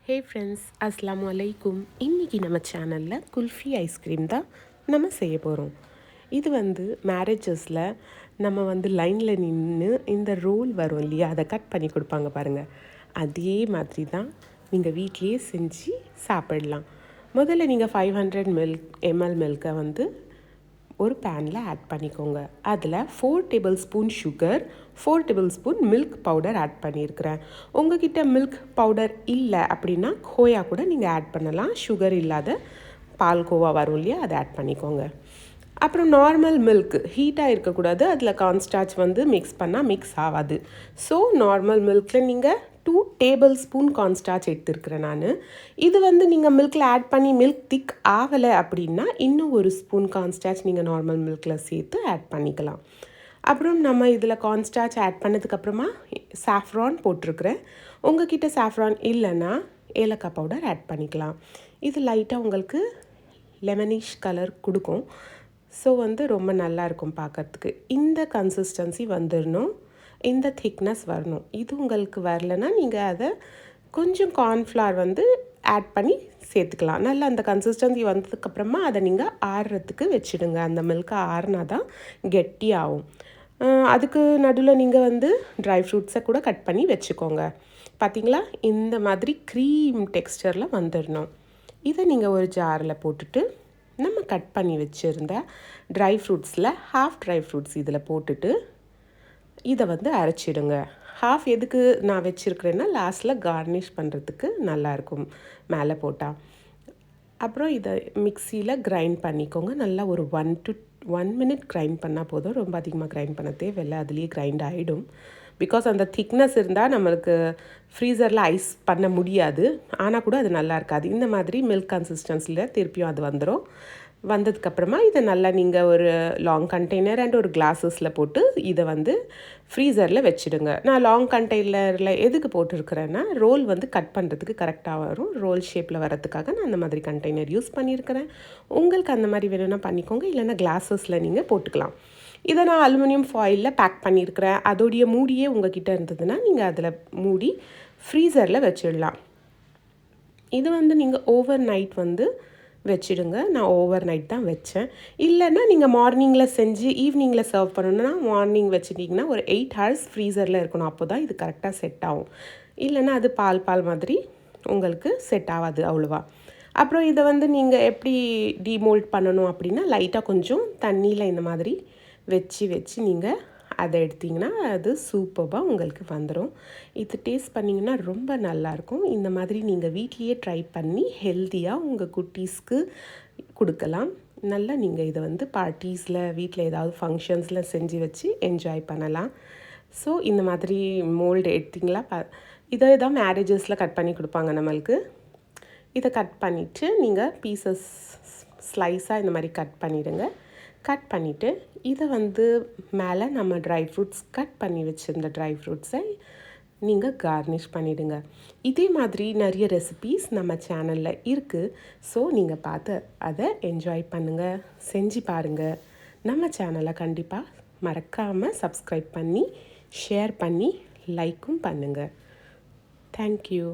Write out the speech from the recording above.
Hey friends, அஸ்ஸலாமு அலைக்கும். இன்றைக்கி நம்ம சேனலில் குல்ஃபி ஐஸ்கிரீம் தான் நம்ம செய்ய போகிறோம். இது மேரேஜஸில் நம்ம லைனில் நின்று இந்த ரோல் வரும் இல்லையா, அதை கட் பண்ணி கொடுப்பாங்க பாருங்கள். அதே மாதிரி தான் நீங்கள் வீட்லேயே செஞ்சு சாப்பிடலாம். முதல்ல நீங்கள் 500 ml மில்கை ஒரு பேனில் ஆட் பண்ணிக்கோங்க. அதில் 4 tablespoon sugar, 4 tablespoon milk powder add பண்ணியிருக்கிறேன். உங்ககிட்ட மில்க் பவுடர் இல்லை அப்படின்னா கோயா கூட நீங்கள் ஆட் பண்ணலாம். சுகர் இல்லாத பால்கோவா வரும் இல்லையா, அதை ஆட் பண்ணிக்கோங்க. அப்புறம் நார்மல் மில்க் ஹீட்டாக இருக்கக்கூடாது, அதில் கார்ன்ஸ்டார்ச் மிக்ஸ் பண்ணால் மிக்ஸ் ஆகாது. ஸோ நார்மல் மில்கில் நீங்கள் 2 டேபிள் ஸ்பூன் கார்ன்ஸ்டார்ச் எடுத்துருக்கிறேன் நான். இது நீங்கள் மில்கில் ஆட் பண்ணி மில்க் திக் ஆகலை அப்படின்னா இன்னும் ஒரு ஸ்பூன் கார்ன்ஸ்டார்ச் நீங்கள் நார்மல் மில்கில் சேர்த்து ஆட் பண்ணிக்கலாம். அப்புறம் நம்ம இதில் கார்ன்ஸ்டார்ச் ஆட் பண்ணதுக்கப்புறமா சாஃப்ரான் போட்டிருக்கிறேன். உங்கள் கிட்ட சாஃப்ரான் இல்லைன்னா ஏலக்காய் பவுடர் ஆட் பண்ணிக்கலாம். இது லைட்டாக உங்களுக்கு லெமனிஷ் கலர் கொடுக்கும். ஸோ ரொம்ப நல்லாயிருக்கும் பார்க்கறதுக்கு. இந்த கன்சிஸ்டன்சி வந்துடணும், இந்த திக்னஸ் வரணும். இது உங்களுக்கு வரலைன்னா நீங்கள் அதை கொஞ்சம் கார்ன்ஃப்ளவர் ஆட் பண்ணி சேர்த்துக்கலாம். நல்லா அந்த கன்சிஸ்டன்சி வந்ததுக்கப்புறமா அதை நீங்கள் ஆறுறதுக்கு வச்சுடுங்க. அந்த மில்கை ஆறுனா தான் கெட்டி ஆகும். அதுக்கு நடுவில் நீங்கள் ட்ரை ஃப்ரூட்ஸை கூட கட் பண்ணி வச்சுக்கோங்க. பார்த்திங்களா, இந்த மாதிரி க்ரீம் டெக்ஸ்டரில் வந்துடணும். இதை நீங்கள் ஒரு ஜாரில் போட்டுட்டு நம்ம கட் பண்ணி வச்சுருந்த ட்ரை ஃப்ரூட்ஸில் ஹாஃப் ட்ரை ஃப்ரூட்ஸ் இதில் போட்டுட்டு இதை அரைச்சிடுங்க. ஹாஃப் எதுக்கு நான் வச்சுருக்கிறேன்னா லாஸ்ட்டில் கார்னிஷ் பண்ணுறதுக்கு நல்லாயிருக்கும் மேலே போட்டால். அப்புறம் இதை மிக்சியில் கிரைண்ட் பண்ணிக்கோங்க. நல்லா ஒரு 1 minute கிரைண்ட் பண்ணால் போதும். ரொம்ப அதிகமாக கிரைண்ட் பண்ண தேவையில்லை, அதுலேயே கிரைண்ட் ஆகிடும். பிகாஸ் அந்த திக்னஸ் இருந்தால் நம்மளுக்கு ஃப்ரீசரில் ஐஸ் பண்ண முடியாது, ஆனால் கூட அது நல்லா இருக்காது. இந்த மாதிரி மில்க் கன்சிஸ்டன்சியில் திருப்பியும் அது வந்துடும். வந்ததுக்கப்புறமா இதை நல்லா நீங்கள் ஒரு லாங் கண்டெய்னர் அண்ட் ஒரு கிளாஸஸில் போட்டு இதை ஃப்ரீசரில் வச்சுடுங்க. நான் லாங் கண்டெய்னரில் எதுக்கு போட்டிருக்கிறேன்னா ரோல் கட் பண்ணுறதுக்கு கரெக்டாக வரும். ரோல் ஷேப்பில் வரதுக்காக நான் அந்த மாதிரி கண்டெய்னர் யூஸ் பண்ணியிருக்கிறேன். உங்களுக்கு அந்த மாதிரி வேணும்னா பண்ணிக்கோங்க, இல்லைன்னா கிளாஸஸில் நீங்கள் போட்டுக்கலாம். இதை நான் அலுமினியம் ஃபாயிலில் பேக் பண்ணியிருக்கிறேன். அதோடைய மூடியே உங்ககிட்ட இருந்ததுன்னா நீங்கள் அதில் மூடி ஃப்ரீசரில் வச்சிடலாம். இது நீங்கள் ஓவர் நைட் வச்சுடுங்க. நான் ஓவர் நைட் தான் வச்சேன். இல்லைன்னா நீங்கள் மார்னிங்கில் செஞ்சு ஈவினிங்கில் சர்வ் பண்ணணுன்னா மார்னிங் வச்சுட்டிங்கன்னா ஒரு 8 hours ஃப்ரீசரில் இருக்கணும். அப்போ தான் இது கரெக்டாக செட் ஆகும். இல்லைன்னா அது பால் மாதிரி உங்களுக்கு செட் ஆகாது அவ்வளோவா. அப்புறம் இதை நீங்கள் எப்படி டிமோல்ட் பண்ணணும் அப்படின்னா லைட்டாக கொஞ்சம் தண்ணியில் இந்த மாதிரி வச்சு நீங்கள் அதை எடுத்திங்கன்னா அது சூப்பராக உங்களுக்கு வந்துடும். இது டேஸ்ட் பண்ணிங்கன்னா ரொம்ப நல்லாயிருக்கும். இந்த மாதிரி நீங்கள் வீட்லேயே ட்ரை பண்ணி ஹெல்த்தியாக உங்கள் குட்டீஸ்க்கு கொடுக்கலாம். நல்லா நீங்கள் இதை பார்ட்டிஸில் வீட்டில் ஏதாவது ஃபங்க்ஷன்ஸில் செஞ்சு வச்சு என்ஜாய் பண்ணலாம். ஸோ இந்த மாதிரி மோல்டு எடுத்திங்களா, இதை தான் மேரேஜஸில் கட் பண்ணி கொடுப்பாங்க நம்மளுக்கு. இதை கட் பண்ணிவிட்டு நீங்கள் பீசஸ் ஸ்லைஸாக இந்த மாதிரி கட் பண்ணிவிடுங்க. கட் பண்ணிவிட்டு இதை மேலே நம்ம ட்ரை ஃப்ரூட்ஸ் கட் பண்ணி வச்சுருந்த ட்ரை ஃப்ரூட்ஸை நீங்கள் கார்னிஷ் பண்ணிவிடுங்க. இதே மாதிரி நிறைய ரெசிபீஸ் நம்ம சேனலில் இருக்குது. ஸோ நீங்கள் பார்த்து அதை என்ஜாய் பண்ணுங்கள், செஞ்சு பாருங்கள். நம்ம சேனலை கண்டிப்பாக மறக்காமல் சப்ஸ்கிரைப் பண்ணி ஷேர் பண்ணி லைக்கும் பண்ணுங்கள். தேங்க்யூ.